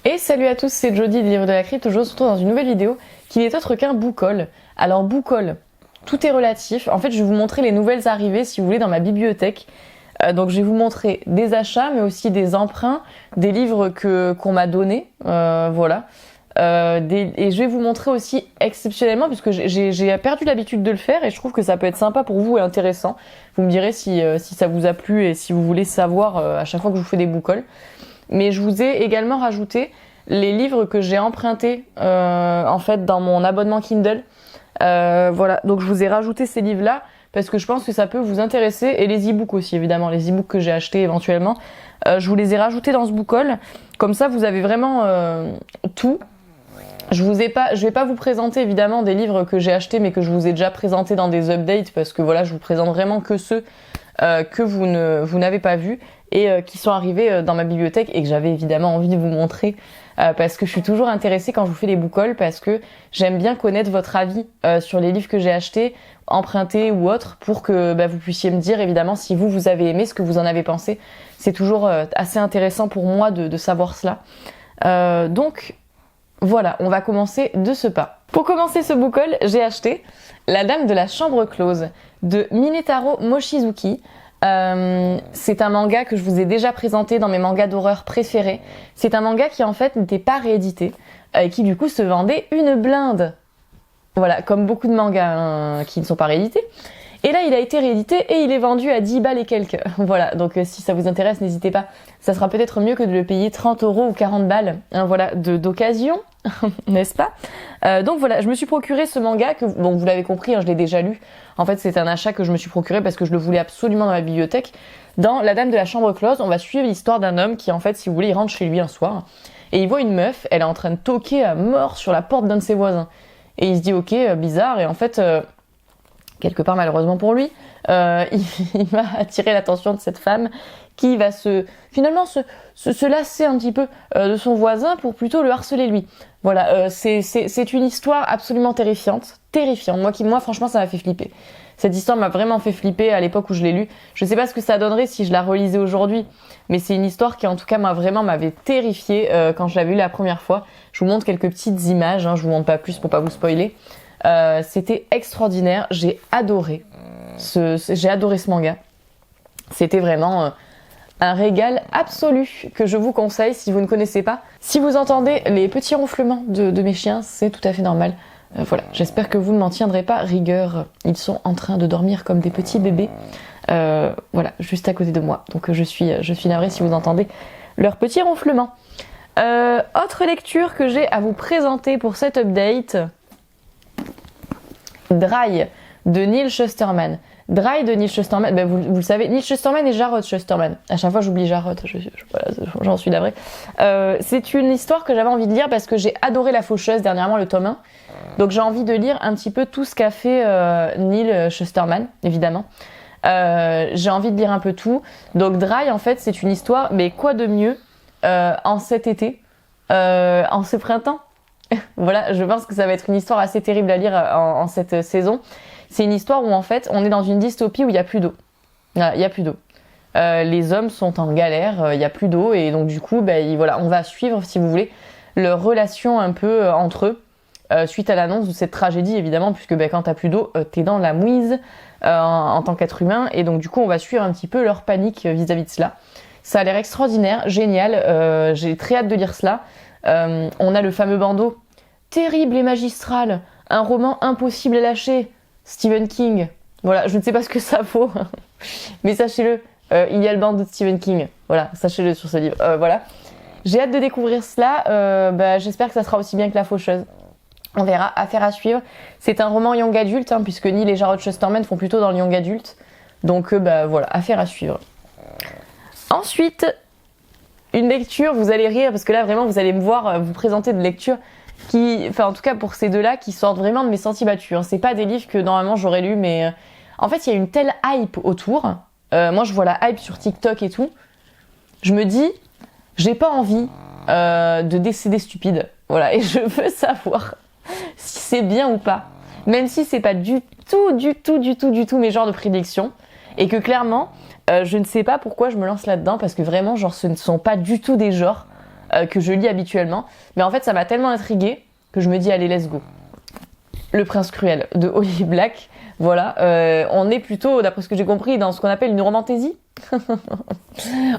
Et salut à tous, c'est Jody des Livres de la Crypte. Aujourd'hui, on se retrouve dans une nouvelle vidéo qui n'est autre qu'un book haul. Alors book haul, tout est relatif. En fait, je vais vous montrer les nouvelles arrivées, si vous voulez, dans ma bibliothèque. Donc je vais vous montrer des achats, mais aussi des emprunts, des livres qu'on m'a donnés, voilà. Et je vais vous montrer aussi exceptionnellement, puisque j'ai perdu l'habitude de le faire et je trouve que ça peut être sympa pour vous et intéressant. Vous me direz si ça vous a plu et si vous voulez savoir à chaque fois que je vous fais des book hauls. Mais je vous ai également rajouté les livres que j'ai empruntés en fait dans mon abonnement Kindle. Voilà, donc je vous ai rajouté ces livres-là parce que je pense que ça peut vous intéresser, et les e-books aussi évidemment, les e-books que j'ai achetés éventuellement. Je vous les ai rajoutés dans ce book haul, comme ça vous avez vraiment tout. Je vais pas vous présenter évidemment des livres que j'ai achetés mais que je vous ai déjà présentés dans des updates, parce que voilà, je vous présente vraiment que ceux que vous n'avez pas vus et qui sont arrivés dans ma bibliothèque et que j'avais évidemment envie de vous montrer parce que je suis toujours intéressée quand je vous fais des book hauls, parce que j'aime bien connaître votre avis sur les livres que j'ai achetés, empruntés ou autres, pour que vous puissiez me dire évidemment si vous avez aimé, ce que vous en avez pensé. C'est toujours assez intéressant pour moi de savoir cela. Donc voilà, on va commencer de ce pas. Pour commencer ce book haul, j'ai acheté La Dame de la Chambre Close de Minetaro Mochizuki. C'est un manga que je vous ai déjà présenté dans mes mangas d'horreur préférés. C'est un manga qui en fait n'était pas réédité et qui du coup se vendait une blinde. Voilà, comme beaucoup de mangas qui ne sont pas réédités. Et là, il a été réédité et il est vendu à 10 balles et quelques. Voilà, donc si ça vous intéresse, n'hésitez pas. Ça sera peut-être mieux que de le payer 30 € ou 40 balles, voilà, d'occasion, n'est-ce pas? Donc voilà, je me suis procuré ce manga, que bon, vous l'avez compris, je l'ai déjà lu. En fait, c'est un achat que je me suis procuré parce que je le voulais absolument dans ma bibliothèque. Dans La Dame de la Chambre Close, on va suivre l'histoire d'un homme qui, en fait, si vous voulez, il rentre chez lui un soir et il voit une meuf, elle est en train de toquer à mort sur la porte d'un de ses voisins. Et il se dit, ok, bizarre, et en fait... quelque part malheureusement pour lui, il va attirer l'attention de cette femme qui va finalement se lasser un petit peu de son voisin pour plutôt le harceler lui. Voilà, c'est une histoire absolument terrifiante. Moi franchement ça m'a fait flipper. Cette histoire m'a vraiment fait flipper à l'époque où je l'ai lue. Je sais pas ce que ça donnerait si je la relisais aujourd'hui, mais c'est une histoire qui en tout cas m'avait terrifiée quand je l'avais lue la première fois. Je vous montre quelques petites images, je vous montre pas plus pour pas vous spoiler. C'était extraordinaire, j'ai adoré ce manga. C'était vraiment un régal absolu que je vous conseille si vous ne connaissez pas. Si vous entendez les petits ronflements de mes chiens, c'est tout à fait normal. Voilà, j'espère que vous ne m'en tiendrez pas rigueur. Ils sont en train de dormir comme des petits bébés. Voilà, juste à côté de moi. Donc je suis navrée si vous entendez leurs petits ronflements. Autre lecture que j'ai à vous présenter pour cette update. Dry de Neal Shusterman. Dry de Neal Shusterman, vous le savez, Neal Shusterman et Jarrod Shusterman. À chaque fois j'oublie Jarrod, j'en suis navrée. C'est une histoire que j'avais envie de lire parce que j'ai adoré La Faucheuse dernièrement, le tome 1. Donc j'ai envie de lire un petit peu tout ce qu'a fait Neal Shusterman, évidemment. J'ai envie de lire un peu tout. Donc Dry, en fait, c'est une histoire, mais quoi de mieux en cet été, en ce printemps. Voilà, je pense que ça va être une histoire assez terrible à lire en cette saison. C'est une histoire où en fait on est dans une dystopie où il n'y a plus d'eau. Il n'y a plus d'eau. Les hommes sont en galère, il n'y a plus d'eau, et donc du coup voilà, on va suivre, si vous voulez, leur relation un peu entre eux suite à l'annonce de cette tragédie, évidemment, puisque quand t'as plus d'eau, t'es dans la mouise en tant qu'être humain, et donc du coup on va suivre un petit peu leur panique vis-à-vis de cela. Ça a l'air extraordinaire, génial, j'ai très hâte de lire cela. On a le fameux bandeau terrible et magistral, un roman impossible à lâcher, Stephen King. Voilà, je ne sais pas ce que ça vaut, mais sachez-le, il y a le bandeau de Stephen King. Voilà, sachez-le sur ce livre. Voilà, j'ai hâte de découvrir cela. J'espère que ça sera aussi bien que La Faucheuse. On verra, affaire à suivre. C'est un roman young adulte, puisque Neal et Jarrod Shusterman font plutôt dans le young adulte. Donc voilà, affaire à suivre. Ensuite, une lecture, vous allez rire, parce que là vraiment vous allez me voir vous présenter de lectures en tout cas pour ces deux-là, qui sortent vraiment de mes sentiers battus. C'est pas des livres que normalement j'aurais lus, mais en fait il y a une telle hype autour. Moi je vois la hype sur TikTok et tout. Je me dis, j'ai pas envie de décéder stupide. Voilà, et je veux savoir si c'est bien ou pas. Même si c'est pas du tout mes genres de prédiction. Et que clairement, je ne sais pas pourquoi je me lance là-dedans, parce que vraiment, ce ne sont pas du tout des genres que je lis habituellement. Mais en fait, ça m'a tellement intriguée que je me dis, allez, let's go. Le Prince Cruel de Holly Black. Voilà, on est plutôt, d'après ce que j'ai compris, dans ce qu'on appelle une romantaisie.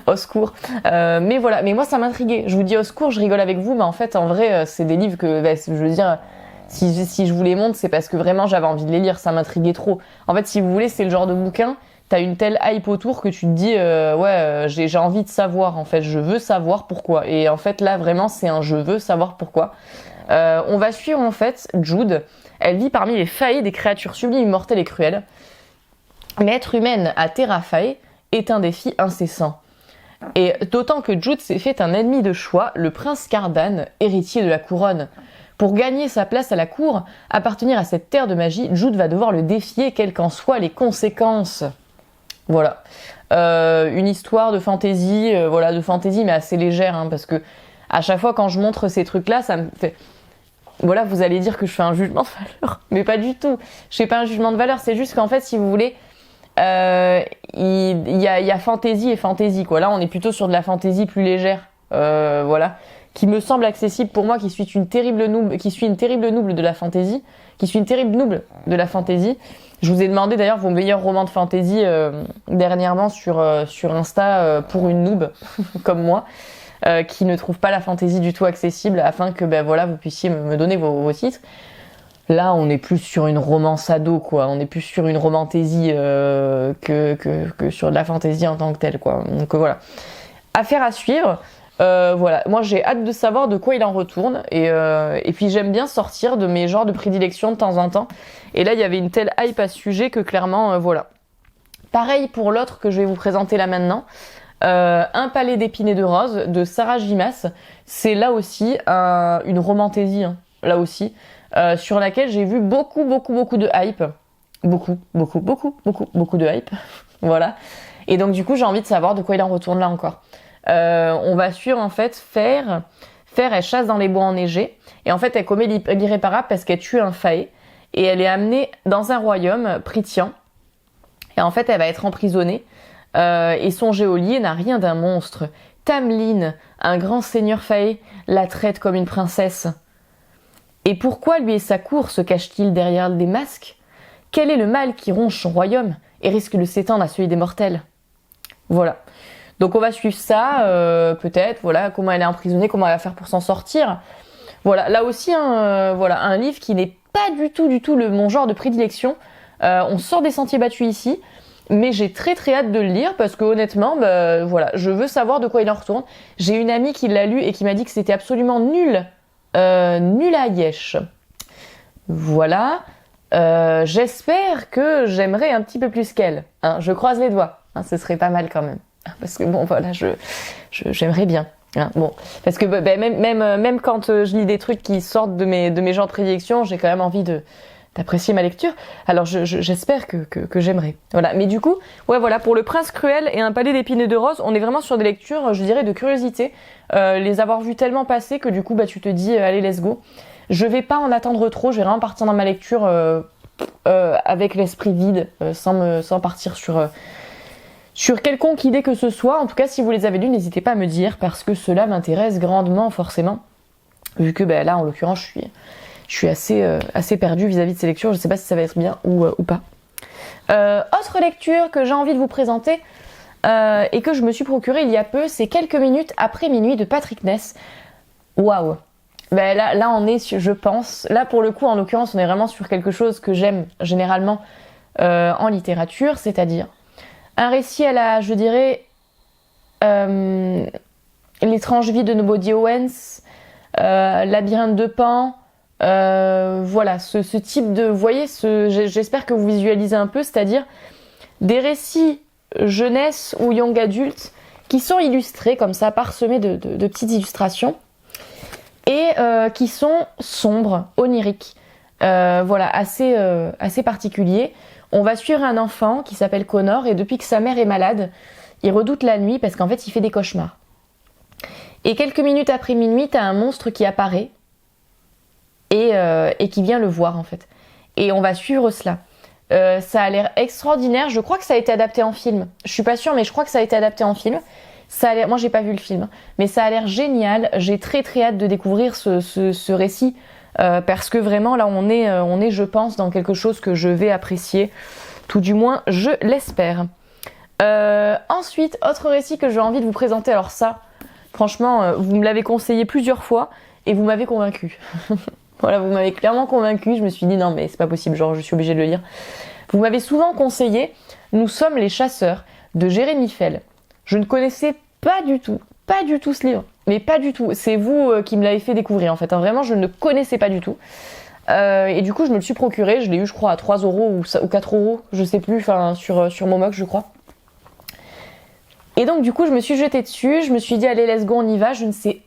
Au secours. Mais voilà, mais moi ça m'intriguait. Je vous dis au secours, je rigole avec vous, mais en fait, en vrai, c'est des livres que, je veux dire, si je vous les montre, c'est parce que vraiment j'avais envie de les lire, ça m'intriguait trop. En fait, si vous voulez, c'est le genre de bouquin, t'as une telle hype autour que tu te dis, j'ai envie de savoir, en fait, je veux savoir pourquoi. Et en fait, là, vraiment, c'est un je veux savoir pourquoi. On va suivre, en fait, Jude. Elle vit parmi les failles des créatures sublimes, immortelles et cruelles. Mais être humaine à Terra Fae est un défi incessant. Et d'autant que Jude s'est fait un ennemi de choix, le prince Cardan, héritier de la couronne. Pour gagner sa place à la cour, appartenir à cette terre de magie, Jude va devoir le défier, quelles qu'en soient les conséquences. Voilà. Une histoire de fantaisie, de fantaisie, mais assez légère, hein, parce que à chaque fois quand je montre ces trucs-là, ça me fait... Voilà, vous allez dire que je fais un jugement de valeur, mais pas du tout. Je fais pas un jugement de valeur, c'est juste qu'en fait, si vous voulez, il y a fantaisie et fantaisie, quoi. Là, on est plutôt sur de la fantaisie plus légère, qui me semble accessible pour moi, qui suis une terrible noob de la fantaisie, Je vous ai demandé d'ailleurs vos meilleurs romans de fantaisie dernièrement sur Insta pour une noob comme moi. Qui ne trouve pas la fantaisie du tout accessible, afin que vous puissiez me donner vos titres. Là, on est plus sur une romance ado, quoi. On est plus sur une romantaisie que sur de la fantaisie en tant que telle, quoi. Donc voilà. Affaire à suivre. Voilà. Moi, j'ai hâte de savoir de quoi il en retourne. Et puis, j'aime bien sortir de mes genres de prédilection de temps en temps. Et là, il y avait une telle hype à ce sujet que clairement, voilà. Pareil pour l'autre que je vais vous présenter là maintenant. Un palais d'épines et de roses de Sarah Gimas. C'est là aussi une romantaisie, hein, là aussi, sur laquelle j'ai vu beaucoup de hype. Beaucoup de hype. Voilà. Et donc du coup, j'ai envie de savoir de quoi il en retourne là encore. On va suivre en fait Fer, elle chasse dans les bois enneigés. Et en fait, elle commet l'irréparable parce qu'elle tue un fae. Et elle est amenée dans un royaume, Prythian. Et en fait, elle va être emprisonnée. Et son geôlier n'a rien d'un monstre. Tamlin, un grand seigneur fae, la traite comme une princesse. Et pourquoi lui et sa cour se cachent-ils derrière des masques? Quel est le mal qui ronge son royaume et risque de s'étendre à celui des mortels? Voilà. Donc on va suivre ça, peut-être, voilà, comment elle est emprisonnée, comment elle va faire pour s'en sortir. Voilà, là aussi, un livre qui n'est pas du tout mon genre de prédilection. On sort des sentiers battus ici. Mais j'ai très hâte de le lire parce que honnêtement, je veux savoir de quoi il en retourne. J'ai une amie qui l'a lu et qui m'a dit que c'était absolument nul. Nul à Yesh. Voilà. J'espère que j'aimerais un petit peu plus qu'elle. Hein, je croise les doigts. Hein, ce serait pas mal quand même. Parce que bon, voilà, j'aimerais bien. Hein, bon, parce que même quand je lis des trucs qui sortent de mes genres de prédilection, j'ai quand même envie d'apprécier ma lecture. Alors j'espère que j'aimerais. Voilà. Mais du coup, voilà, pour le Prince Cruel et un palais d'épines et de roses, on est vraiment sur des lectures, je dirais, de curiosité. Les avoir vues tellement passer que du coup, tu te dis, allez, let's go. Je vais pas en attendre trop, je vais vraiment partir dans ma lecture avec l'esprit vide, sans partir sur quelconque idée que ce soit. En tout cas, si vous les avez lus, n'hésitez pas à me dire, parce que cela m'intéresse grandement, forcément. Vu que là, en l'occurrence, je suis assez perdue vis-à-vis de ces lectures. Je ne sais pas si ça va être bien ou pas. Autre lecture que j'ai envie de vous présenter et que je me suis procurée il y a peu, c'est Quelques minutes après minuit de Patrick Ness. Waouh. Là, on est, je pense, là pour le coup, en l'occurrence, on est vraiment sur quelque chose que j'aime généralement en littérature, c'est-à-dire un récit à la, je dirais, L'étrange vie de Nobody Owens, Labyrinthe de Pan. Voilà, ce type de... Vous voyez, j'espère que vous visualisez un peu, c'est-à-dire des récits jeunesse ou young adulte qui sont illustrés comme ça, parsemés de petites illustrations et qui sont sombres, oniriques, voilà, assez particuliers. On va suivre un enfant qui s'appelle Connor et depuis que sa mère est malade, il redoute la nuit parce qu'en fait il fait des cauchemars. Et quelques minutes après minuit, t'as un monstre qui apparaît et qui vient le voir en fait. Et on va suivre cela. Ça a l'air extraordinaire. Je crois que ça a été adapté en film. Je suis pas sûre, mais je crois que ça a été adapté en film. Ça a l'air, moi j'ai pas vu le film, mais ça a l'air génial. J'ai très très hâte de découvrir ce récit parce que vraiment là on est je pense dans quelque chose que je vais apprécier, tout du moins je l'espère. Ensuite, autre récit que j'ai envie de vous présenter, alors ça, franchement, vous me l'avez conseillé plusieurs fois et vous m'avez convaincu. Voilà, vous m'avez clairement convaincu. Je me suis dit non mais c'est pas possible, genre je suis obligée de le lire. Vous m'avez souvent conseillé Nous sommes les chasseurs de Jérémy Fell. Je ne connaissais pas du tout ce livre, mais pas du tout. C'est vous qui me l'avez fait découvrir en fait. Hein, vraiment, je ne connaissais pas du tout. Et du coup, je me le suis procuré. Je l'ai eu, je crois, à 3 € ou 4 €, je sais plus, enfin sur Momox, je crois. Et donc, du coup, je me suis jetée dessus. Je me suis dit, allez, let's go, on y va. Je ne sais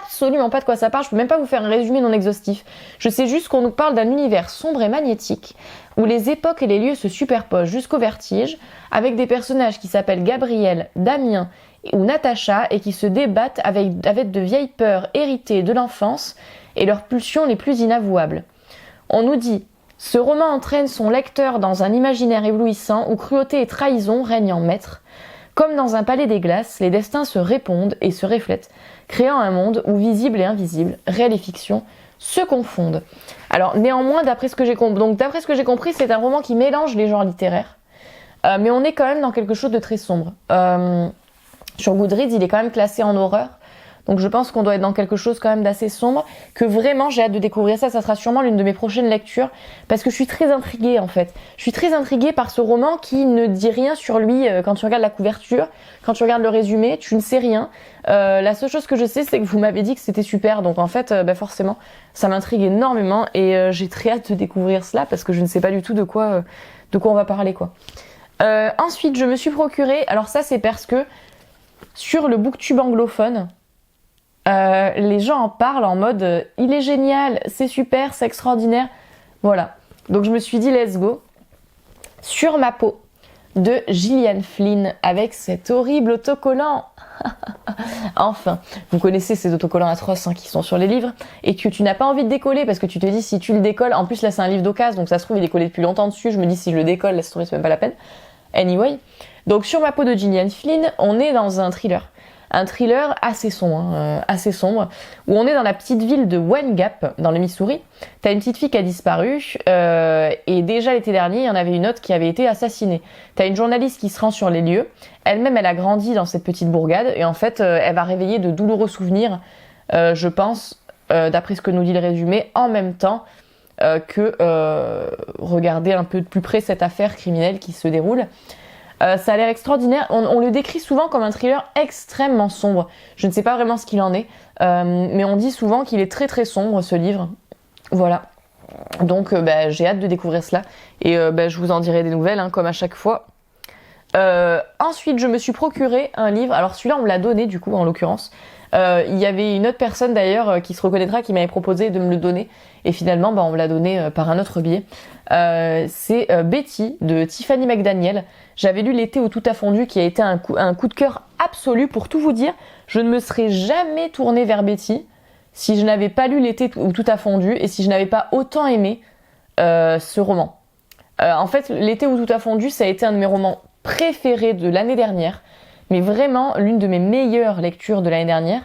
absolument pas de quoi ça parle. Je peux même pas vous faire un résumé non exhaustif. Je sais juste qu'on nous parle d'un univers sombre et magnétique où les époques et les lieux se superposent jusqu'au vertige, avec des personnages qui s'appellent Gabriel, Damien ou Natacha et qui se débattent avec de vieilles peurs héritées de l'enfance et leurs pulsions les plus inavouables. On nous dit « Ce roman entraîne son lecteur dans un imaginaire éblouissant où cruauté et trahison règnent en maître. Comme dans un palais des glaces, les destins se répondent et se reflètent, créant un monde où visible et invisible, réel et fiction, se confondent. » Alors néanmoins, d'après ce que j'ai compris, c'est un roman qui mélange les genres littéraires, mais on est quand même dans quelque chose de très sombre. Sur Goodreads, il est quand même classé en horreur, donc je pense qu'on doit être dans quelque chose quand même d'assez sombre, que vraiment j'ai hâte de découvrir ça. Ça sera sûrement l'une de mes prochaines lectures, parce que je suis très intriguée en fait. Je suis très intriguée par ce roman qui ne dit rien sur lui quand tu regardes la couverture, quand tu regardes le résumé, tu ne sais rien. La seule chose que je sais, c'est que vous m'avez dit que c'était super, donc en fait, forcément, ça m'intrigue énormément et j'ai très hâte de découvrir cela, parce que je ne sais pas du tout de quoi on va parler, quoi. Ensuite, je me suis procuré, alors ça c'est parce que sur le booktube anglophone, les gens en parlent en mode il est génial, c'est super, c'est extraordinaire. Voilà. Donc je me suis dit let's go. Sur ma peau de Gillian Flynn avec cet horrible autocollant. Enfin, vous connaissez ces autocollants atroces qui sont sur les livres et que tu n'as pas envie de décoller parce que tu te dis si tu le décolles, en plus là c'est un livre d'occasion donc ça se trouve il est collé depuis longtemps dessus, je me dis si je le décolle, la story c'est même pas la peine. Anyway, donc sur ma peau de Gillian Flynn, on est dans un thriller. Un thriller assez sombre, où on est dans la petite ville de One Gap, dans le Missouri. T'as une petite fille qui a disparu, et déjà l'été dernier, il y en avait une autre qui avait été assassinée. T'as une journaliste qui se rend sur les lieux. Elle-même, elle a grandi dans cette petite bourgade, et en fait, elle va réveiller de douloureux souvenirs, je pense, d'après ce que nous dit le résumé, en même temps que regarder un peu de plus près cette affaire criminelle qui se déroule. Ça a l'air extraordinaire. On le décrit souvent comme un thriller extrêmement sombre. Je ne sais pas vraiment ce qu'il en est, mais on dit souvent qu'il est très très sombre ce livre. Voilà. Donc j'ai hâte de découvrir cela et je vous en dirai des nouvelles comme à chaque fois. Ensuite, je me suis procuré un livre. Alors celui-là, on me l'a donné du coup en l'occurrence. Il y avait une autre personne d'ailleurs qui se reconnaîtra qui m'avait proposé de me le donner et finalement on me l'a donné par un autre biais. C'est Betty de Tiffany McDaniel. J'avais lu L'été où tout a fondu qui a été un coup de cœur absolu. Pour tout vous dire, je ne me serais jamais tournée vers Betty si je n'avais pas lu L'été où tout a fondu et si je n'avais pas autant aimé ce roman. En fait, L'été où tout a fondu, ça a été un de mes romans préférés de l'année dernière, mais vraiment l'une de mes meilleures lectures de l'année dernière.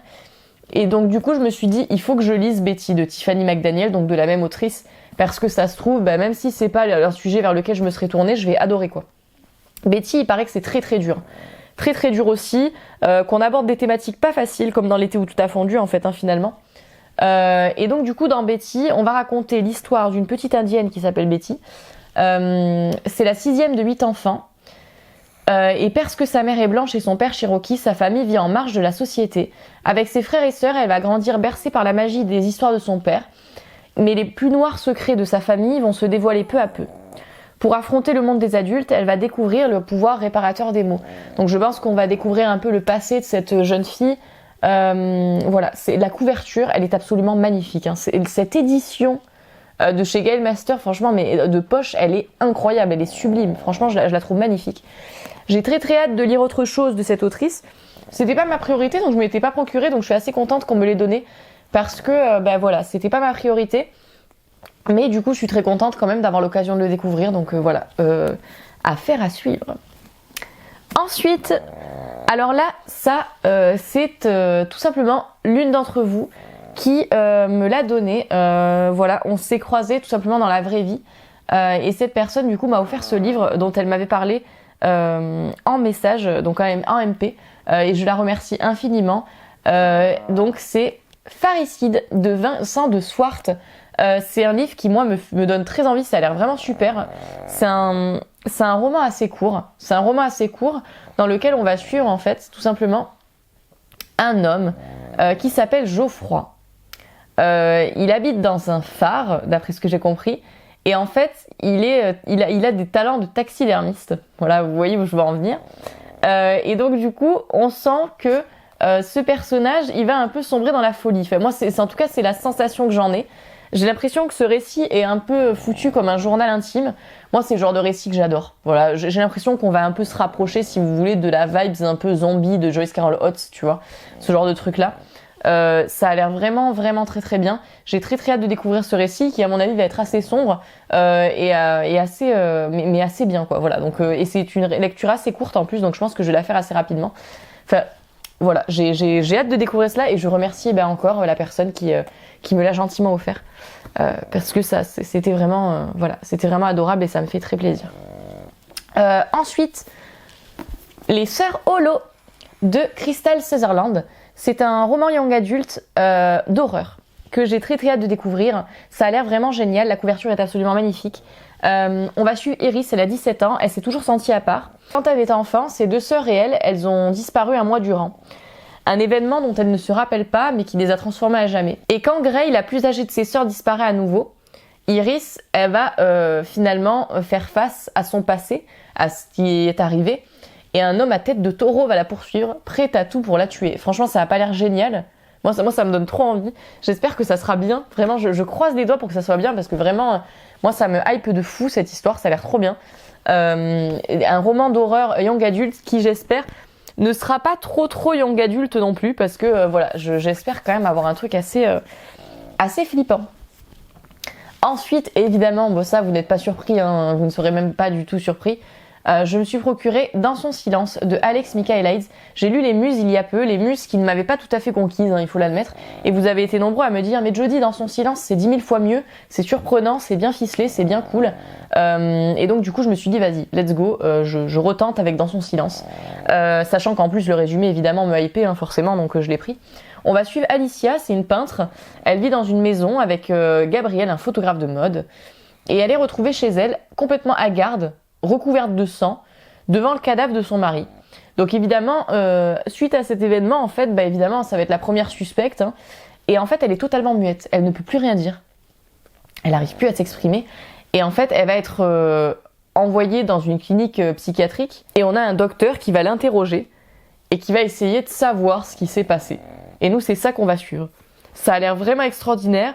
Et donc du coup, je me suis dit, il faut que je lise Betty de Tiffany McDaniel, donc de la même autrice, parce que ça se trouve, même si c'est pas un sujet vers lequel je me serais tournée, je vais adorer quoi. Betty, il paraît que c'est très très dur. Très très dur aussi, qu'on aborde des thématiques pas faciles, comme dans L'été où tout a fondu en fait, finalement. Et donc du coup, dans Betty, on va raconter l'histoire d'une petite indienne qui s'appelle Betty. C'est la 6e de 8 enfants. Et parce que sa mère est blanche et son père cherokee, sa famille vit en marge de la société. Avec ses frères et sœurs, elle va grandir bercée par la magie des histoires de son père. Mais les plus noirs secrets de sa famille vont se dévoiler peu à peu. Pour affronter le monde des adultes, elle va découvrir le pouvoir réparateur des mots. Donc je pense qu'on va découvrir un peu le passé de cette jeune fille. Voilà, c'est la couverture, elle est absolument magnifique. Cette édition de chez Gail Master, franchement, mais de poche, elle est incroyable, elle est sublime. Franchement, je la trouve magnifique. J'ai très très hâte de lire autre chose de cette autrice. C'était pas ma priorité, donc je m'étais pas procurée, donc je suis assez contente qu'on me l'ait donné parce que voilà, c'était pas ma priorité. Mais du coup, je suis très contente quand même d'avoir l'occasion de le découvrir, donc voilà, affaire à suivre. Ensuite, Alors là, ça, c'est tout simplement l'une d'entre vous qui me l'a donné. Voilà, on s'est croisés tout simplement dans la vraie vie. Et cette personne, du coup, m'a offert ce livre dont elle m'avait parlé en message, donc en MP. Et je la remercie infiniment. Donc c'est Pharicide de Vincent de Swart. C'est un livre qui, moi, me donne très envie. Ça a l'air vraiment super. C'est un roman assez court. C'est un roman assez court dans lequel on va suivre, en fait, tout simplement, un homme qui s'appelle Geoffroy. Il habite dans un phare, d'après ce que j'ai compris. Et en fait, il a des talents de taxidermiste. Voilà, vous voyez où je veux en venir. Et donc, du coup, on sent que ce personnage, il va un peu sombrer dans la folie. Enfin, moi, en tout cas, c'est la sensation que j'en ai. J'ai l'impression que ce récit est un peu foutu comme un journal intime. Moi, c'est le genre de récit que j'adore. Voilà, j'ai l'impression qu'on va un peu se rapprocher, si vous voulez, de la vibes un peu zombie de Joyce Carol Oates, tu vois. Ce genre de truc-là. Ça a l'air vraiment, vraiment très très bien. J'ai très très hâte de découvrir ce récit qui, à mon avis, va être assez sombre et assez, mais assez bien, quoi. Voilà. Donc, et c'est une lecture assez courte en plus, donc je pense que je vais la faire assez rapidement. Enfin, voilà, j'ai hâte de découvrir cela et je remercie encore la personne qui me l'a gentiment offert parce que ça, c'était vraiment, voilà, c'était vraiment adorable et ça me fait très plaisir. Ensuite, Les Sœurs Holo de Crystal Sutherland. C'est un roman young adulte d'horreur que j'ai très très hâte de découvrir. Ça a l'air vraiment génial, la couverture est absolument magnifique. On va suivre Iris, elle a 17 ans, elle s'est toujours sentie à part. Quand elle était enfant, ses deux sœurs et elles ont disparu un mois durant. Un événement dont elle ne se rappelle pas, mais qui les a transformées à jamais. Et quand Gray, la plus âgée de ses sœurs, disparaît à nouveau, Iris, elle va finalement faire face à son passé, à ce qui est arrivé. Et un homme à tête de taureau va la poursuivre, prêt à tout pour la tuer. Franchement, ça n'a pas l'air génial. Moi, ça me donne trop envie. J'espère que ça sera bien. Vraiment, je croise les doigts pour que ça soit bien parce que vraiment, moi, ça me hype de fou cette histoire. Ça a l'air trop bien. Un roman d'horreur young adulte qui, j'espère, ne sera pas trop young adulte non plus parce que voilà, j'espère quand même avoir un truc assez flippant. Ensuite, évidemment, bon, ça, vous n'êtes pas surpris, hein, vous ne serez même pas du tout surpris. Je me suis procuré Dans son silence de Alex Michaelides. J'ai lu Les Muses il y a peu, Les Muses qui ne m'avaient pas tout à fait conquise, hein, il faut l'admettre. Et vous avez été nombreux à me dire, mais Jodie, Dans son silence, c'est 10 000 fois mieux, c'est surprenant, c'est bien ficelé, c'est bien cool. Et donc du coup, je me suis dit, vas-y, let's go, je retente avec Dans son silence. Sachant qu'en plus, le résumé, évidemment, me hypait, hein, forcément, donc je l'ai pris. On va suivre Alicia, c'est une peintre. Elle vit dans une maison avec Gabriel, un photographe de mode. Et elle est retrouvée chez elle, complètement hagarde, recouverte de sang, devant le cadavre de son mari. Donc évidemment, suite à cet événement, en fait, évidemment, ça va être la première suspecte. Hein, et en fait, elle est totalement muette. Elle ne peut plus rien dire. Elle n'arrive plus à s'exprimer. Et en fait, elle va être envoyée dans une clinique psychiatrique. Et on a un docteur qui va l'interroger et qui va essayer de savoir ce qui s'est passé. Et nous, c'est ça qu'on va suivre. Ça a l'air vraiment extraordinaire.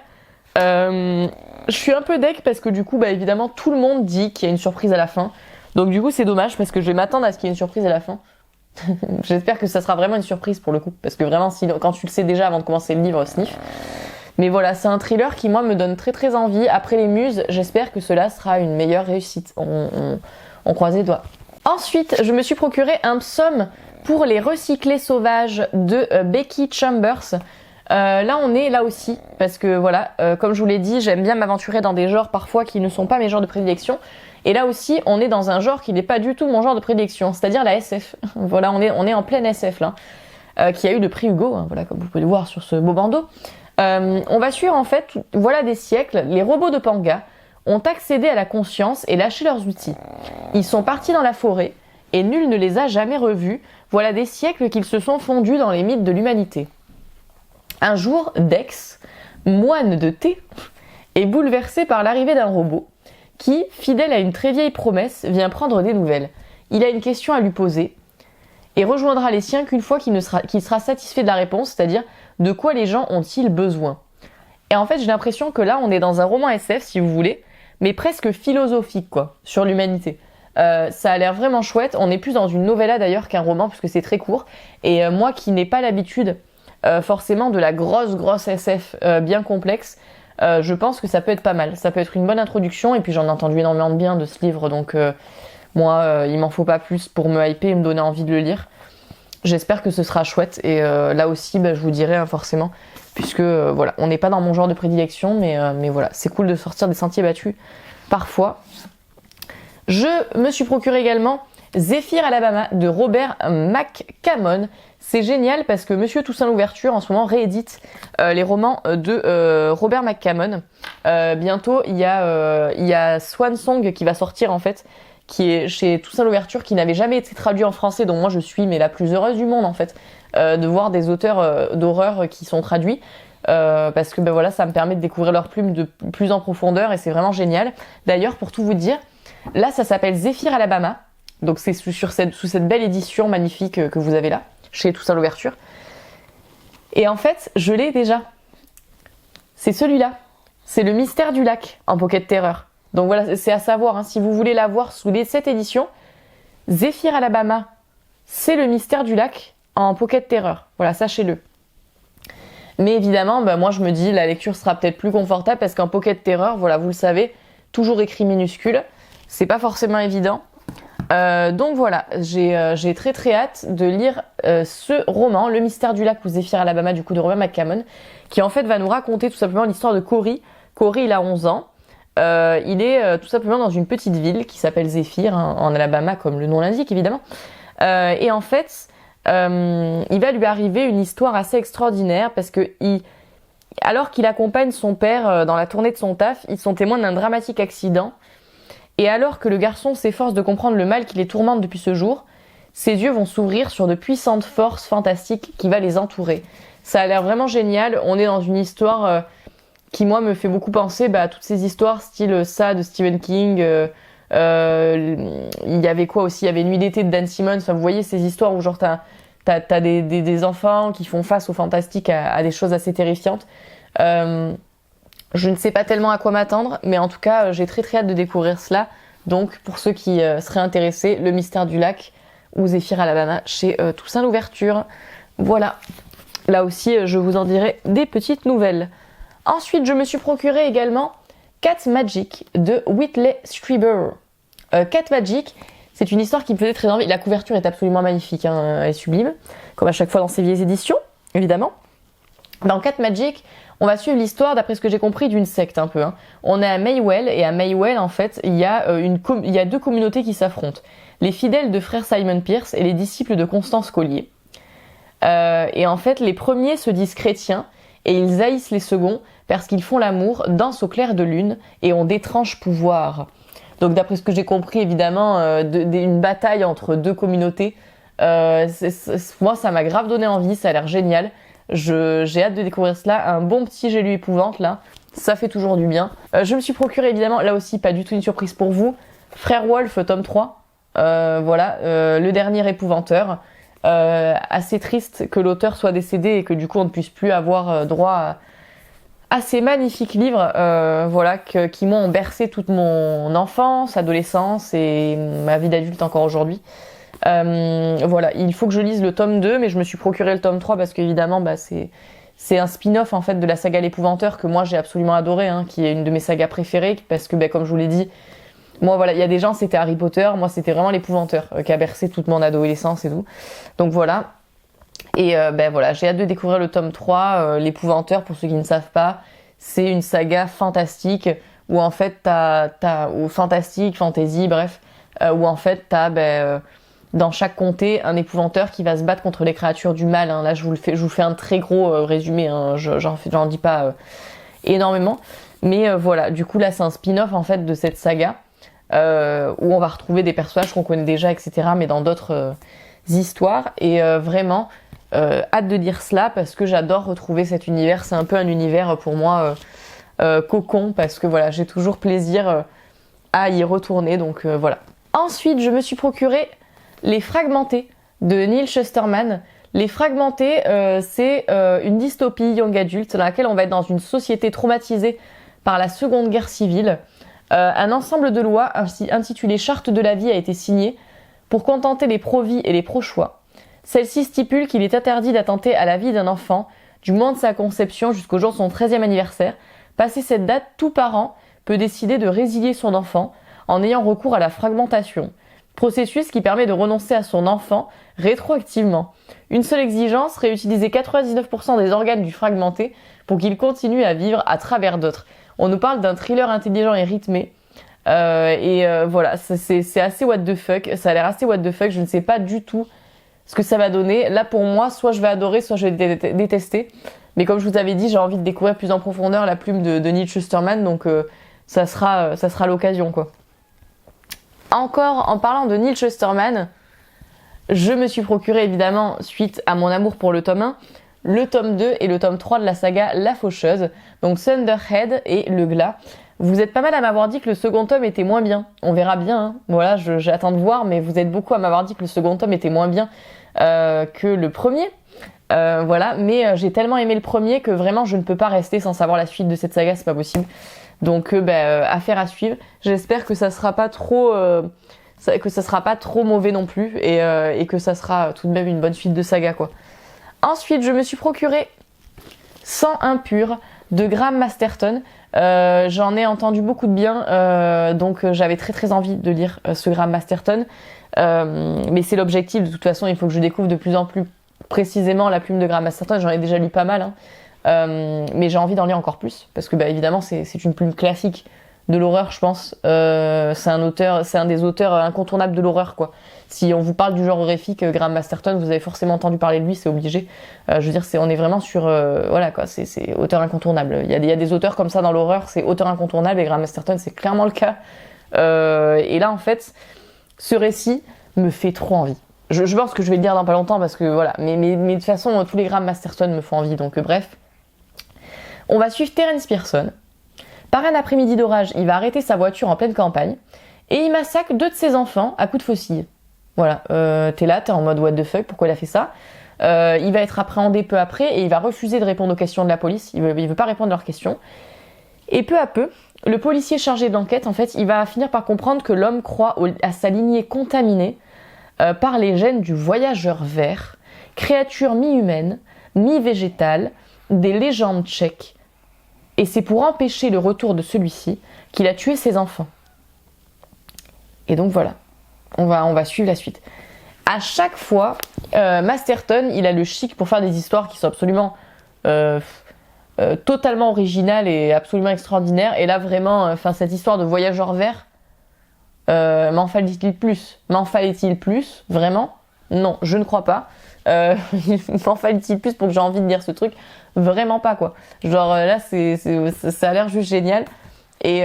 Je suis un peu deg parce que du coup, évidemment, tout le monde dit qu'il y a une surprise à la fin. Donc du coup, c'est dommage parce que je vais m'attendre à ce qu'il y ait une surprise à la fin. J'espère que ça sera vraiment une surprise pour le coup. Parce que vraiment, quand tu le sais déjà avant de commencer le livre, sniff. Mais voilà, c'est un thriller qui, moi, me donne très très envie. Après Les Muses, j'espère que cela sera une meilleure réussite. On croise les doigts. Ensuite, je me suis procuré un psaume pour les recyclés sauvages de Becky Chambers. Là on est là aussi parce que voilà, comme je vous l'ai dit, j'aime bien m'aventurer dans des genres parfois qui ne sont pas mes genres de prédilection. Et là aussi, on est dans un genre qui n'est pas du tout mon genre de prédilection, c'est-à-dire la SF. Voilà, on est en pleine SF là, qui a eu de prix Hugo, hein, voilà, comme vous pouvez le voir sur ce beau bandeau. On va suivre en fait, voilà des siècles, les robots de Panga ont accédé à la conscience et lâché leurs outils. Ils sont partis dans la forêt et nul ne les a jamais revus. Voilà des siècles qu'ils se sont fondus dans les mythes de l'humanité. Un jour, Dex, moine de thé, est bouleversé par l'arrivée d'un robot qui, fidèle à une très vieille promesse, vient prendre des nouvelles. Il a une question à lui poser et rejoindra les siens qu'une fois qu'il sera satisfait de la réponse, c'est-à-dire de quoi les gens ont-ils besoin. Et en fait, j'ai l'impression que là, on est dans un roman SF, si vous voulez, mais presque philosophique, quoi, sur l'humanité. Ça a l'air vraiment chouette. On est plus dans une novella d'ailleurs qu'un roman, puisque c'est très court. Et moi qui n'ai pas l'habitude forcément de la grosse SF bien complexe, je pense que ça peut être pas mal. Ça peut être une bonne introduction, et puis j'en ai entendu énormément de bien de ce livre, donc moi il m'en faut pas plus pour me hyper et me donner envie de le lire. J'espère que ce sera chouette et là aussi je vous dirai hein, forcément puisque voilà, on n'est pas dans mon genre de prédilection mais voilà, c'est cool de sortir des sentiers battus parfois. Je me suis procuré également Zephyr Alabama de Robert McCammon. C'est génial parce que Monsieur Toussaint Louverture en ce moment réédite les romans de Robert McCammon. Bientôt il y a Swan Song qui va sortir en fait, qui est chez Toussaint Louverture, qui n'avait jamais été traduit en français, donc moi je suis mais la plus heureuse du monde en fait de voir des auteurs d'horreur qui sont traduits. Parce que voilà, ça me permet de découvrir leurs plumes de plus en profondeur et c'est vraiment génial. D'ailleurs, pour tout vous dire, là ça s'appelle Zephyr Alabama, donc c'est sous cette belle édition magnifique que vous avez là, chez Toussaint Louverture. Et en fait, je l'ai déjà. C'est celui-là. C'est le Mystère du Lac en Pocket Terror. Donc voilà, c'est à savoir, hein, si vous voulez l'avoir sous cette édition, Zephyr Alabama, c'est le Mystère du Lac en Pocket Terror. Voilà, sachez-le. Mais évidemment, moi je me dis, la lecture sera peut-être plus confortable parce qu'en Pocket Terror, voilà, vous le savez, toujours écrit minuscule. C'est pas forcément évident. Donc voilà, j'ai très très hâte de lire ce roman, Le Mystère du Lac ou Zephyr Alabama du coup de Robert McCammon, qui en fait va nous raconter tout simplement l'histoire de Cory. Cory, il a 11 ans. Il est tout simplement dans une petite ville qui s'appelle Zephyr, hein, en Alabama, comme le nom l'indique évidemment. Et en fait, il va lui arriver une histoire assez extraordinaire parce que alors qu'il accompagne son père dans la tournée de son taf, ils sont témoins d'un dramatique accident. Et alors que le garçon s'efforce de comprendre le mal qui les tourmente depuis ce jour, ses yeux vont s'ouvrir sur de puissantes forces fantastiques qui va les entourer. Ça a l'air vraiment génial. On est dans une histoire qui, moi, me fait beaucoup penser à toutes ces histoires style ça de Stephen King. Il y avait quoi aussi? Il y avait Nuit d'été de Dan Simmons. Enfin, vous voyez ces histoires où genre t'as des enfants qui font face au fantastique à des choses assez terrifiantes. Je ne sais pas tellement à quoi m'attendre, mais en tout cas, j'ai très très hâte de découvrir cela. Donc, pour ceux qui seraient intéressés, Le Mystère du Lac ou Zephyr Alabama chez Toussaint Louverture. Voilà. Là aussi, je vous en dirai des petites nouvelles. Ensuite, je me suis procuré également Cat Magic de Whitley Strieber. Cat Magic, c'est une histoire qui me faisait très envie. La couverture est absolument magnifique, hein, elle est sublime, comme à chaque fois dans ces vieilles éditions, évidemment. Dans Cat Magic, on va suivre l'histoire, d'après ce que j'ai compris, d'une secte un peu. Hein. On est à Maywell, et à Maywell, en fait, il y a deux communautés qui s'affrontent. Les fidèles de frère Simon Pierce et les disciples de Constance Collier. Et en fait, les premiers se disent chrétiens, et ils haïssent les seconds, parce qu'ils font l'amour, dansent au clair de lune, et ont d'étranges pouvoirs. Donc d'après ce que j'ai compris, évidemment, une bataille entre deux communautés. Moi, ça m'a grave donné envie, ça a l'air génial. J'ai hâte de découvrir cela. Un bon petit J'ai lu épouvante là, ça fait toujours du bien. Je me suis procuré évidemment, là aussi pas du tout une surprise pour vous, Frère Wolf tome 3. Voilà, le dernier épouvanteur. Assez triste que l'auteur soit décédé et que du coup on ne puisse plus avoir droit à ces magnifiques livres voilà, qui m'ont bercé toute mon enfance, adolescence et ma vie d'adulte encore aujourd'hui. Voilà, il faut que je lise le tome 2, mais je me suis procuré le tome 3 parce qu'évidemment c'est un spin-off en fait de la saga L'Épouvanteur que moi j'ai absolument adoré, hein, qui est une de mes sagas préférées parce que comme je vous l'ai dit, moi voilà, il y a des gens c'était Harry Potter, moi c'était vraiment L'Épouvanteur qui a bercé toute mon adolescence et tout. Donc voilà. Et voilà, j'ai hâte de découvrir le tome 3. L'Épouvanteur, pour ceux qui ne savent pas, c'est une saga fantastique où en fait ou fantastique, fantasy, bref, où en fait t'as dans chaque comté un épouvanteur qui va se battre contre les créatures du mal. Hein. Là je vous fais un très gros résumé, hein. J'en dis pas énormément. Mais voilà, du coup là c'est un spin-off en fait de cette saga où on va retrouver des personnages qu'on connaît déjà, etc. mais dans d'autres histoires. Et vraiment, hâte de dire cela parce que j'adore retrouver cet univers. C'est un peu un univers pour moi cocon parce que voilà, j'ai toujours plaisir à y retourner. Donc voilà. Ensuite, je me suis procuré Les Fragmentés de Neil Shusterman. Les Fragmentés, c'est une dystopie young adulte dans laquelle on va être dans une société traumatisée par la Seconde Guerre civile. Un ensemble de lois intitulé Charte de la vie a été signé pour contenter les pro-vie et les pro-choix. Celle-ci stipule qu'il est interdit d'attenter à la vie d'un enfant du moment de sa conception jusqu'au jour de son 13e anniversaire. Passé cette date, tout parent peut décider de résilier son enfant en ayant recours à la fragmentation. processus qui permet de renoncer à son enfant rétroactivement. Une seule exigence, réutiliser 99% des organes du fragmenté pour qu'il continue à vivre à travers d'autres. On nous parle d'un thriller intelligent et rythmé. Voilà, c'est assez what the fuck. Ça a l'air assez what the fuck. Je ne sais pas du tout ce que ça va donner. Là, pour moi, soit je vais adorer, soit je vais détester. Mais comme je vous avais dit, j'ai envie de découvrir plus en profondeur la plume de Neal Shusterman. Donc, ça sera l'occasion, quoi. Encore en parlant de Neal Shusterman, je me suis procuré évidemment, suite à mon amour pour le tome 1, le tome 2 et le tome 3 de la saga La Faucheuse, donc Thunderhead et Le Glas. Vous êtes pas mal à m'avoir dit que le second tome était moins bien. On verra bien, hein. Voilà, j'attends de voir, mais vous êtes beaucoup à m'avoir dit que le second tome était moins bien que le premier. Voilà, mais j'ai tellement aimé le premier que vraiment je ne peux pas rester sans savoir la suite de cette saga, c'est pas possible. Donc affaire à suivre. J'espère que ça sera pas trop mauvais non plus et que ça sera tout de même une bonne suite de saga, quoi. Ensuite, je me suis procuré Sang impur de Graham Masterton. J'en ai entendu beaucoup de bien, donc j'avais très très envie de lire ce Graham Masterton. Mais c'est l'objectif, de toute façon, il faut que je découvre de plus en plus précisément la plume de Graham Masterton. J'en ai déjà lu pas mal, hein. Mais j'ai envie d'en lire encore plus, parce que évidemment c'est une plume classique de l'horreur, je pense. C'est un des auteurs incontournables de l'horreur, quoi. Si on vous parle du genre horrifique, Graham Masterton, vous avez forcément entendu parler de lui, c'est obligé. Je veux dire, on est vraiment sur, voilà, quoi, c'est auteur incontournable. Il y a des auteurs comme ça dans l'horreur, c'est auteur incontournable, et Graham Masterton, c'est clairement le cas. Et là, en fait, ce récit me fait trop envie. Je pense que je vais le dire dans pas longtemps, parce que voilà, mais de toute façon, tous les Graham Masterton me font envie, donc bref. On va suivre Terence Pearson. Par un après-midi d'orage, il va arrêter sa voiture en pleine campagne et il massacre 2 de ses enfants à coups de faucille. Voilà, t'es là, t'es en mode what the fuck, pourquoi il a fait ça? Il va être appréhendé peu après et il va refuser de répondre aux questions de la police. Il veut pas répondre à leurs questions. Et peu à peu, le policier chargé de l'enquête, en fait, il va finir par comprendre que l'homme croit à sa lignée contaminée par les gènes du voyageur vert, créature mi-humaine, mi-végétale, des légendes tchèques. Et c'est pour empêcher le retour de celui-ci qu'il a tué ses enfants. Et donc voilà, on va suivre la suite. À chaque fois, Masterton, il a le chic pour faire des histoires qui sont absolument totalement originales et absolument extraordinaires. Et là vraiment, cette histoire de voyageur vert, m'en fallait-il plus? M'en fallait-il plus? Vraiment? Non, je ne crois pas. M'en fallait-il plus pour que j'ai envie de lire ce truc? Vraiment pas, quoi. Genre là, ça a l'air juste génial. Et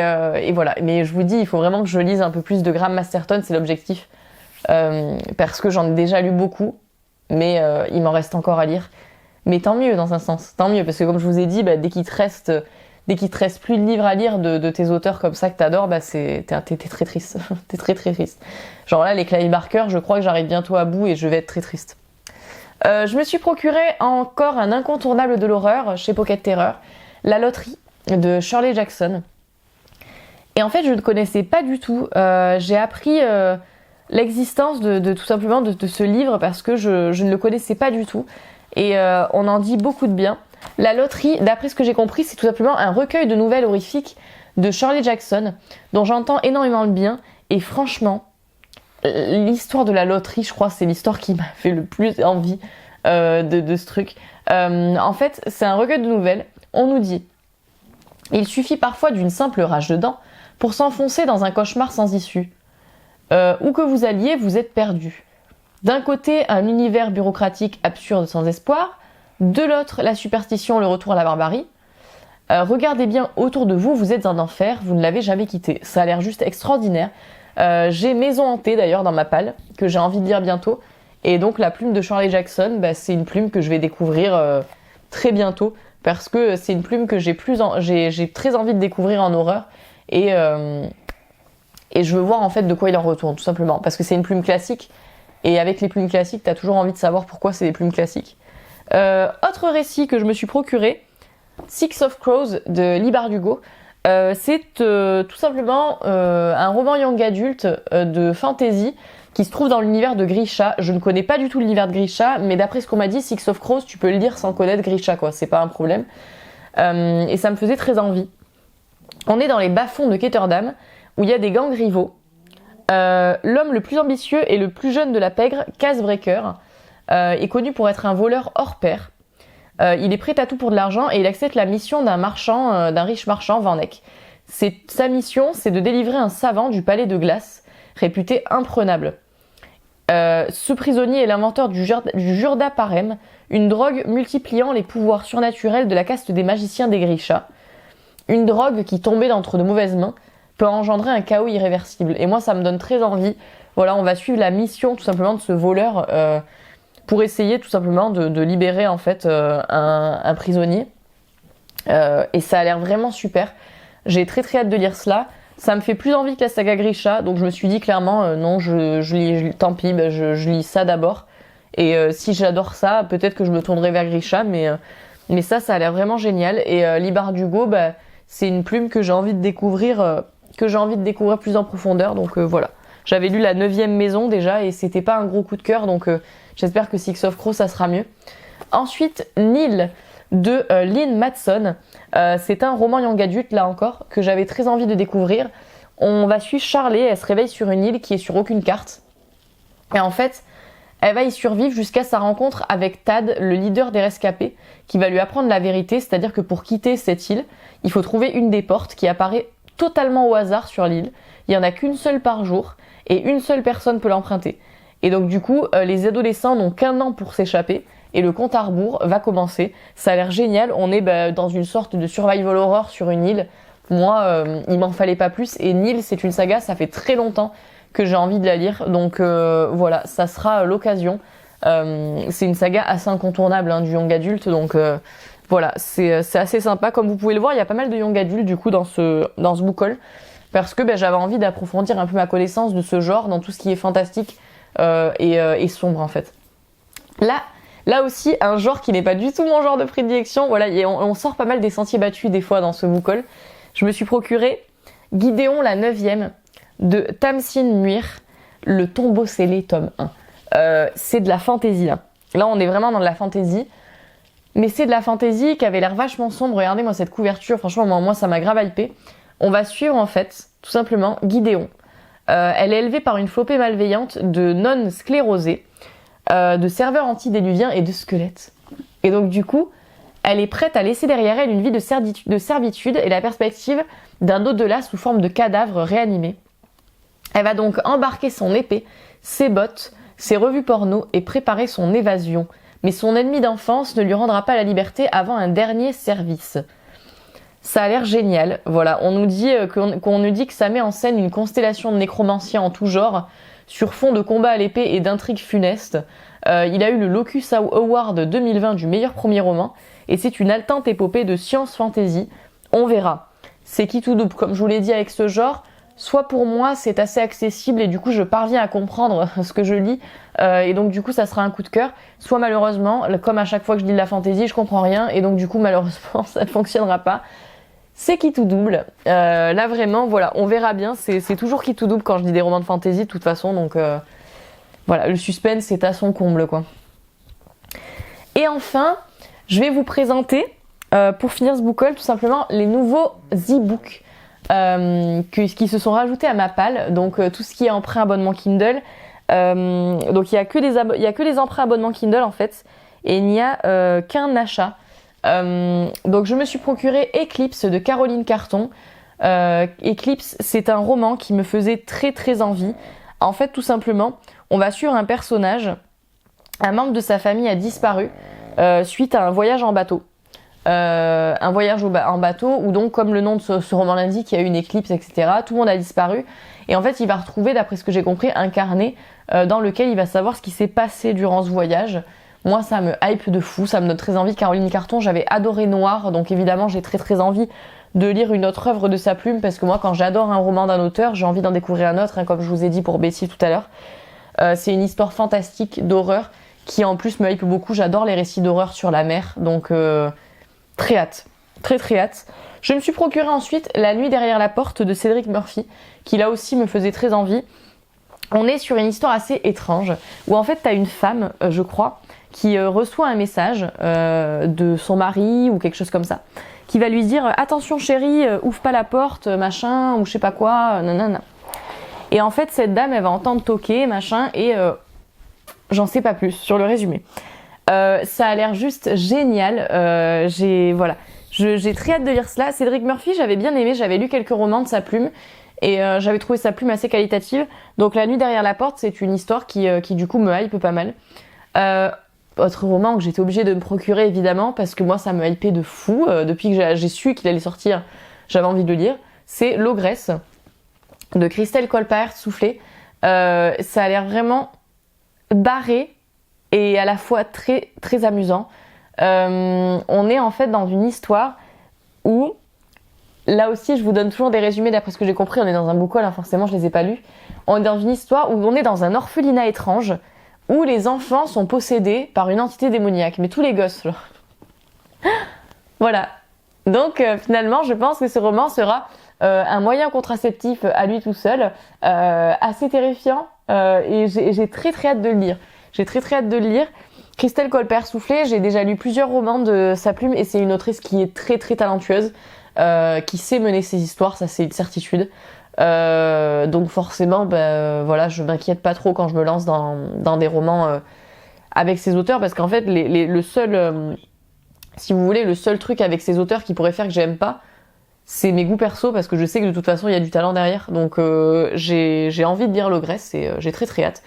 voilà. Mais je vous dis, il faut vraiment que je lise un peu plus de Graham Masterton, c'est l'objectif. Parce que j'en ai déjà lu beaucoup, mais il m'en reste encore à lire. Mais tant mieux dans un sens, tant mieux, parce que comme je vous ai dit, dès qu'il te reste plus de livres à lire de tes auteurs comme ça que t'adores, t'es très triste. T'es très très triste. Genre là, les Clive Barker, je crois que j'arrive bientôt à bout et je vais être très triste. Je me suis procuré encore un incontournable de l'horreur chez Pocket Terror, La Loterie de Shirley Jackson. Et en fait, je ne connaissais pas du tout. J'ai appris l'existence de tout simplement de ce livre parce que je ne le connaissais pas du tout. Et on en dit beaucoup de bien. La Loterie, d'après ce que j'ai compris, c'est tout simplement un recueil de nouvelles horrifiques de Shirley Jackson, dont j'entends énormément le bien. Et franchement, l'histoire de la loterie, je crois, c'est l'histoire qui m'a fait le plus envie de ce truc. En fait, c'est un recueil de nouvelles. On nous dit: il suffit parfois d'une simple rage de dents pour s'enfoncer dans un cauchemar sans issue. Où que vous alliez, vous êtes perdu. D'un côté, un univers bureaucratique absurde sans espoir. De l'autre, la superstition, le retour à la barbarie. Regardez bien autour de vous, vous êtes un enfer, vous ne l'avez jamais quitté. Ça a l'air juste extraordinaire. J'ai Maison hantée d'ailleurs dans ma palle, que j'ai envie de lire bientôt. Et donc la plume de Shirley Jackson, c'est une plume que je vais découvrir très bientôt, parce que c'est une plume que j'ai très envie de découvrir en horreur. Et je veux voir en fait de quoi il en retourne, tout simplement. Parce que c'est une plume classique, et avec les plumes classiques, t'as toujours envie de savoir pourquoi c'est des plumes classiques. Autre récit que je me suis procuré, Six of Crows de Leigh Bardugo. C'est tout simplement un roman young adulte de fantasy qui se trouve dans l'univers de Grisha. Je ne connais pas du tout l'univers de Grisha, mais d'après ce qu'on m'a dit, Six of Crows, tu peux le lire sans connaître Grisha, quoi. C'est pas un problème. Et ça me faisait très envie. On est dans les bas-fonds de Ketterdam, où il y a des gangs rivaux. L'homme le plus ambitieux et le plus jeune de la pègre, Casebreaker, est connu pour être un voleur hors pair. Il est prêt à tout pour de l'argent et il accepte la mission d'un riche marchand, Van Eyck. Sa mission, c'est de délivrer un savant du palais de glace, réputé imprenable. Ce prisonnier est l'inventeur du Jurda Parem, une drogue multipliant les pouvoirs surnaturels de la caste des magiciens des Grisha. Une drogue qui, tombée entre de mauvaises mains, peut engendrer un chaos irréversible. Et moi, ça me donne très envie. Voilà, on va suivre la mission tout simplement de ce voleur pour essayer tout simplement de libérer en fait un prisonnier. Et ça a l'air vraiment super. J'ai très très hâte de lire cela. Ça me fait plus envie que la saga Grisha, donc je me suis dit clairement non, tant pis, je lis ça d'abord. Et si j'adore ça, peut-être que je me tournerai vers Grisha, mais ça a l'air vraiment génial. Et Libar d'Hugo, c'est une plume que j'ai envie de découvrir, plus en profondeur. Donc voilà. J'avais lu la 9e maison déjà et c'était pas un gros coup de cœur, donc j'espère que Six of Crows ça sera mieux. Ensuite, Nil de Lynn Matson. C'est un roman young adulte là encore que j'avais très envie de découvrir. On va suivre Charlie, elle se réveille sur une île qui est sur aucune carte. Et en fait, elle va y survivre jusqu'à sa rencontre avec Tad, le leader des rescapés, qui va lui apprendre la vérité, c'est-à-dire que pour quitter cette île, il faut trouver une des portes qui apparaît totalement au hasard sur l'île. Il n'y en a qu'une seule par jour et une seule personne peut l'emprunter. Et donc du coup, les adolescents n'ont qu'un an pour s'échapper et le compte à rebours va commencer. Ça a l'air génial, on est dans une sorte de survival horror sur une île. Moi, il m'en fallait pas plus et Nil, c'est une saga, ça fait très longtemps que j'ai envie de la lire, donc voilà, ça sera l'occasion. C'est une saga assez incontournable du young adulte, donc voilà, c'est assez sympa. Comme vous pouvez le voir, il y a pas mal de young adultes du coup dans ce book haul, parce que j'avais envie d'approfondir un peu ma connaissance de ce genre dans tout ce qui est fantastique et sombre en fait. Là aussi, un genre qui n'est pas du tout mon genre de prédilection, voilà, et on sort pas mal des sentiers battus des fois dans ce book haul. Je me suis procuré Gideon la 9e de Tamsin Muir, Le tombeau scellé, tome 1. C'est de la fantaisie là. Là, on est vraiment dans de la fantaisie. Mais c'est de la fantaisie qui avait l'air vachement sombre. Regardez-moi cette couverture, franchement, moi ça m'a grave hypé. On va suivre en fait, tout simplement, Gideon. Elle est élevée par une flopée malveillante de nonnes sclérosées, de serveurs antédiluviens et de squelettes. Et donc du coup, elle est prête à laisser derrière elle une vie de servitude et la perspective d'un au-delà sous forme de cadavre réanimé. Elle va donc embarquer son épée, ses bottes, ses revues porno et préparer son évasion. Mais son ennemi d'enfance ne lui rendra pas la liberté avant un dernier service. Ça a l'air génial. Voilà, on nous dit que ça met en scène une constellation de nécromanciens en tout genre, sur fond de combats à l'épée et d'intrigues funestes. Il a eu le Locus Award 2020 du meilleur premier roman, et c'est une haletante épopée de science-fantasy. On verra. C'est qui tout double, comme je vous l'ai dit avec ce genre. Soit pour moi c'est assez accessible et du coup je parviens à comprendre ce que je lis et donc du coup ça sera un coup de cœur, soit malheureusement, comme à chaque fois que je lis de la fantasy je comprends rien et donc du coup malheureusement ça ne fonctionnera pas. C'est qui tout double, là vraiment voilà, on verra bien, c'est toujours qui tout double quand je lis des romans de fantasy de toute façon, donc voilà, le suspense est à son comble quoi. Et enfin je vais vous présenter pour finir ce book haul tout simplement les nouveaux e-books qui se sont rajoutés à ma palle, donc tout ce qui est emprunt abonnement Kindle, donc il y a que les emprunts abonnement Kindle en fait, et il n'y a qu'un achat. Donc je me suis procuré Eclipse de Caroline Carton. Eclipse, c'est un roman qui me faisait très très envie. En fait, tout simplement, on va suivre un personnage, un membre de sa famille a disparu suite à un voyage en bateau. En bateau où donc comme le nom de ce roman l'indique, il y a eu une éclipse, etc. Tout le monde a disparu et en fait il va retrouver, d'après ce que j'ai compris, un carnet dans lequel il va savoir ce qui s'est passé durant ce voyage. Moi ça me hype de fou, ça me donne très envie. Caroline Carton, j'avais adoré Noir, donc évidemment j'ai très très envie de lire une autre œuvre de sa plume, parce que moi quand j'adore un roman d'un auteur, j'ai envie d'en découvrir un autre, comme je vous ai dit pour Betty tout à l'heure. C'est une histoire fantastique d'horreur qui en plus me hype beaucoup, j'adore les récits d'horreur sur la mer, donc très hâte, très très hâte. Je me suis procuré ensuite La nuit derrière la porte de Cédric Murphy, qui là aussi me faisait très envie. On est sur une histoire assez étrange, où en fait t'as une femme, je crois, qui reçoit un message de son mari ou quelque chose comme ça, qui va lui dire « Attention chérie, ouvre pas la porte, machin, ou je sais pas quoi, nanana ». Et en fait, cette dame, elle va entendre toquer, machin, et j'en sais pas plus sur le résumé. Ça a l'air juste génial. J'ai très hâte de lire cela. Cédric Murphy, j'avais bien aimé, j'avais lu quelques romans de sa plume et j'avais trouvé sa plume assez qualitative. Donc La nuit derrière la porte, c'est une histoire qui du coup me hype pas mal. Autre roman que j'étais obligée de me procurer évidemment parce que moi ça me hypait de fou depuis que j'ai su qu'il allait sortir, j'avais envie de le lire. C'est L'Ogresse de Christelle Colpaert-Soufflé. Ça a l'air vraiment barré et à la fois très très amusant. On est en fait dans une histoire où, là aussi je vous donne toujours des résumés d'après ce que j'ai compris, on est dans un book haul, hein, forcément je les ai pas lus. On est dans une histoire où on est dans un orphelinat étrange où les enfants sont possédés par une entité démoniaque, mais tous les gosses là. Voilà. Donc finalement je pense que ce roman sera un moyen contraceptif à lui tout seul, assez terrifiant et j'ai très très hâte de le lire. J'ai très très hâte de le lire. Christelle Colpaert-Soufflé, j'ai déjà lu plusieurs romans de sa plume et c'est une autrice qui est très très talentueuse, qui sait mener ses histoires, ça c'est une certitude. Donc forcément, voilà, je m'inquiète pas trop quand je me lance dans des romans avec ces auteurs parce qu'en fait, le seul, si vous voulez, le seul truc avec ces auteurs qui pourrait faire que j'aime pas, c'est mes goûts perso parce que je sais que de toute façon il y a du talent derrière. Donc j'ai envie de lire L'Ogresse et j'ai très très hâte.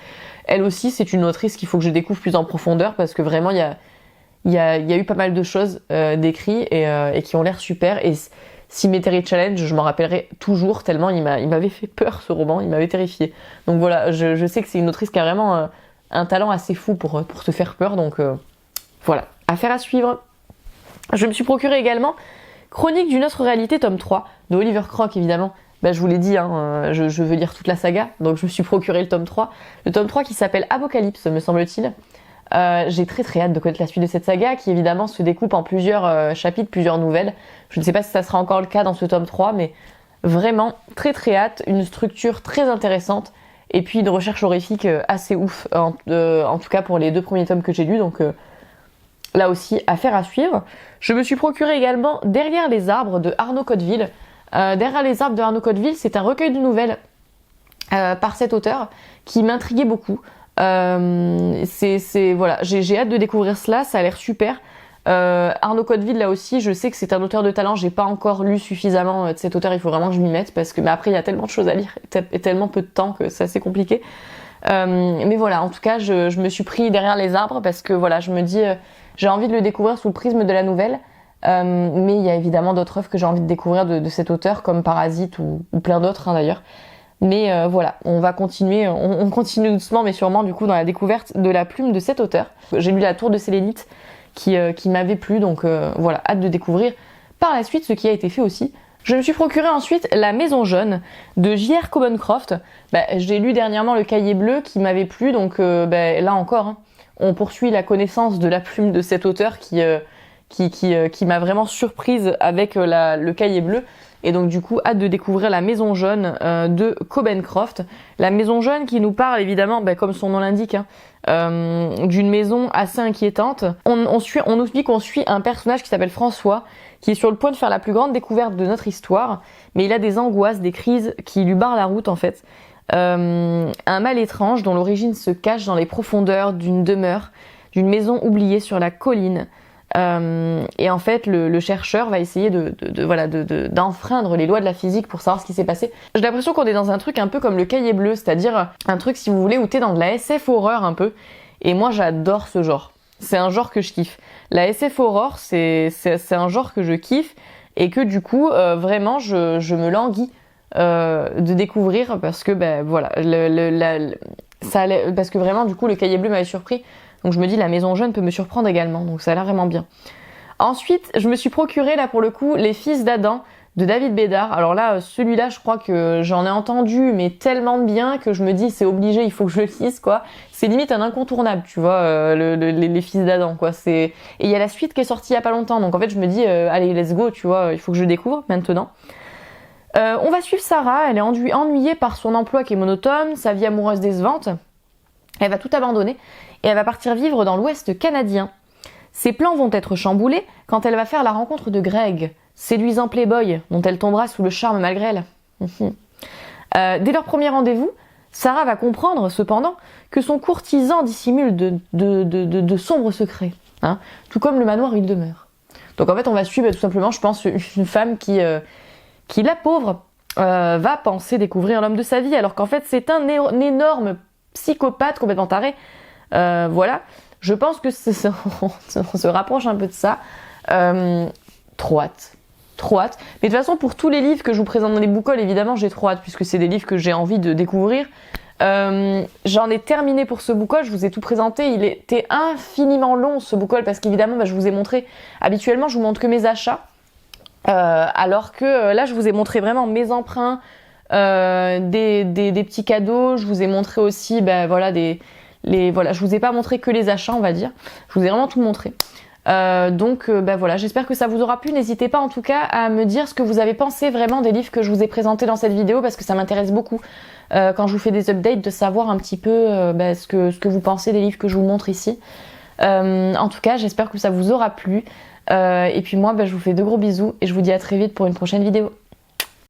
Elle aussi, c'est une autrice qu'il faut que je découvre plus en profondeur parce que vraiment, il y a eu pas mal de choses d'écrites et qui ont l'air super. Et Cemetery Challenge, je m'en rappellerai toujours tellement il m'avait fait peur ce roman, il m'avait terrifié. Donc voilà, je sais que c'est une autrice qui a vraiment un talent assez fou pour te faire peur. Donc voilà, affaire à suivre. Je me suis procuré également Chronique d'une autre réalité, tome 3, de Oliver Crock évidemment. Je vous l'ai dit, hein, je veux lire toute la saga, donc je me suis procuré le tome 3. Le tome 3 qui s'appelle Apocalypse, me semble-t-il. J'ai très très hâte de connaître la suite de cette saga, qui évidemment se découpe en plusieurs chapitres, plusieurs nouvelles. Je ne sais pas si ça sera encore le cas dans ce tome 3, mais vraiment très très hâte, une structure très intéressante, et puis une recherche horrifique assez ouf, en tout cas pour les 2 premiers tomes que j'ai lus, donc là aussi, affaire à suivre. Je me suis procuré également Derrière les arbres de Arnaud Cotteville. Derrière les arbres de Arnaud Cotteville, c'est un recueil de nouvelles par cet auteur qui m'intriguait beaucoup. Voilà, j'ai hâte de découvrir cela, ça a l'air super. Arnaud Cotteville, là aussi, je sais que c'est un auteur de talent, j'ai pas encore lu suffisamment de cet auteur, il faut vraiment que je m'y mette parce que mais après il y a tellement de choses à lire et tellement peu de temps que c'est assez compliqué. Mais voilà, en tout cas, je me suis pris Derrière les arbres parce que voilà, je me dis j'ai envie de le découvrir sous le prisme de la nouvelle. Mais il y a évidemment d'autres œuvres que j'ai envie de découvrir de cet auteur comme Parasite ou plein d'autres hein, d'ailleurs. Mais voilà, on va continuer, on continue doucement mais sûrement du coup dans la découverte de la plume de cet auteur. J'ai lu La Tour de Sélénite qui m'avait plu, donc voilà, hâte de découvrir par la suite ce qui a été fait aussi. Je me suis procuré ensuite La Maison Jaune de J.R. Cobencroft. J'ai lu dernièrement Le Cahier Bleu qui m'avait plu, donc là encore, hein, on poursuit la connaissance de la plume de cet auteur qui m'a vraiment surprise avec le Cahier Bleu. Et donc du coup, hâte de découvrir La Maison Jaune de Cobencroft. La Maison Jaune qui nous parle évidemment, comme son nom l'indique, hein, d'une maison assez inquiétante. On nous dit qu'on suit un personnage qui s'appelle François, qui est sur le point de faire la plus grande découverte de notre histoire, mais il a des angoisses, des crises qui lui barrent la route en fait. Un mal étrange dont l'origine se cache dans les profondeurs d'une demeure, d'une maison oubliée sur la colline. Et en fait, le chercheur va essayer d'enfreindre les lois de la physique pour savoir ce qui s'est passé. J'ai l'impression qu'on est dans un truc un peu comme Le Cahier Bleu, c'est-à-dire un truc, si vous voulez, où t'es dans de la SF horreur un peu. Et moi, j'adore ce genre. C'est un genre que je kiffe. La SF horror, c'est un genre que je kiffe et que du coup, vraiment, je me languis de découvrir parce que, voilà, parce que vraiment, du coup, Le Cahier Bleu m'avait surpris. Donc je me dis La Maison Jaune peut me surprendre également, donc ça a l'air vraiment bien. Ensuite, je me suis procuré là pour le coup Les Fils d'Adam de David Bédard. Alors là, celui-là, je crois que j'en ai entendu mais tellement de bien que je me dis c'est obligé, il faut que je le lise quoi. C'est limite un incontournable, tu vois, les Fils d'Adam quoi. Et il y a la suite qui est sortie il y a pas longtemps, donc en fait je me dis allez let's go, tu vois, il faut que je le découvre maintenant. On va suivre Sarah, elle est ennuyée par son emploi qui est monotone, sa vie amoureuse décevante. Elle va tout abandonner et elle va partir vivre dans l'Ouest canadien. Ses plans vont être chamboulés quand elle va faire la rencontre de Greg, séduisant playboy dont elle tombera sous le charme malgré elle. Dès leur premier rendez-vous, Sarah va comprendre cependant que son courtisan dissimule de sombres secrets, hein, tout comme le manoir où il demeure. Donc en fait on va suivre tout simplement, je pense, une femme qui la pauvre, va penser découvrir l'homme de sa vie, alors qu'en fait c'est un énorme psychopathe complètement taré. Voilà, je pense que on se rapproche un peu de ça. Trop hâte. Mais de toute façon, pour tous les livres que je vous présente dans les Bookols, évidemment, j'ai trop hâte, puisque c'est des livres que j'ai envie de découvrir. J'en ai terminé pour ce Bookol, je vous ai tout présenté. Il était infiniment long, ce Bookol, parce qu'évidemment, je vous ai montré... Habituellement, je vous montre que mes achats. Alors que là, je vous ai montré vraiment mes emprunts, des petits cadeaux. Je vous ai montré aussi, voilà, je vous ai pas montré que les achats, on va dire. Je vous ai vraiment tout montré. Donc voilà, j'espère que ça vous aura plu. N'hésitez pas en tout cas à me dire ce que vous avez pensé vraiment des livres que je vous ai présentés dans cette vidéo, parce que ça m'intéresse beaucoup quand je vous fais des updates de savoir un petit peu ce que vous pensez des livres que je vous montre ici. En tout cas, j'espère que ça vous aura plu. Et puis moi, je vous fais de gros bisous et je vous dis à très vite pour une prochaine vidéo.